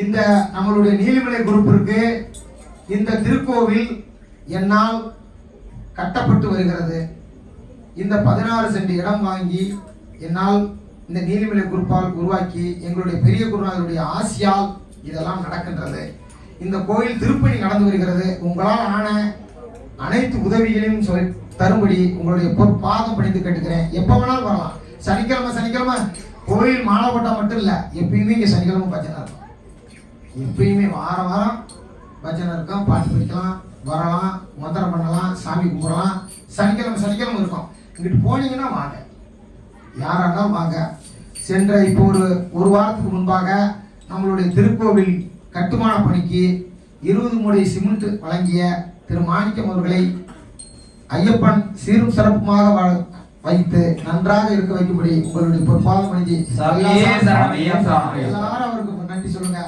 இந்த நம்மளுடைய நீலிமலை குரூப்பிற்கு இந்த திருக்கோவில் என்னால் கட்டப்பட்டு வருகிறது. இந்த 16 சென்ட் இடம் வாங்கி என்னால் இந்த நீலிமலை குரூப்பால் உருவாக்கி எங்களுடைய பெரிய குருநாதருடைய ஆசியால் இதெல்லாம் நடக்கின்றது. இந்த கோயில் திருப்பணி நடந்து வருகிறது. உங்களால் ஆன அனைத்து உதவிகளையும் சொல்லி தரும்படி உங்களுடைய பொற்பாதம் படித்து கேட்டுக்கிறேன். எப்போ வேணாலும் வரலாம். சனிக்கிழமை கோயில் மாலை போட்டால் மட்டும் இல்லை, எப்பயுமே இங்கே சனிக்கிழமை பஜனை இருக்கும். எப்பயுமே வாரம் பஜனை இருக்கும். பாட்டு படிக்கலாம், வரலாம், மந்திரம் பண்ணலாம், சாமி கும்பிடலாம். சனிக்கிழமை இருக்கும். இங்கிட்டு போனீங்கன்னா வாங்க, யாராக இருந்தாலும் வாங்க. சென்ற இப்போ ஒரு வாரத்துக்கு முன்பாக நம்மளுடைய திருக்கோவில் கட்டுமான பணிக்கு 20 மூடை சிமெண்ட் வழங்கிய திரு மாணிக்கம் அவர்களை ஐயப்பன் சீரும் சிறப்புமாக வைத்து நன்றாக இருக்க வைக்கும்படி உங்களுடைய பொறுப்பாக பணிஞ்சு எல்லாரும் அவருக்கு நன்றி சொல்லுங்க.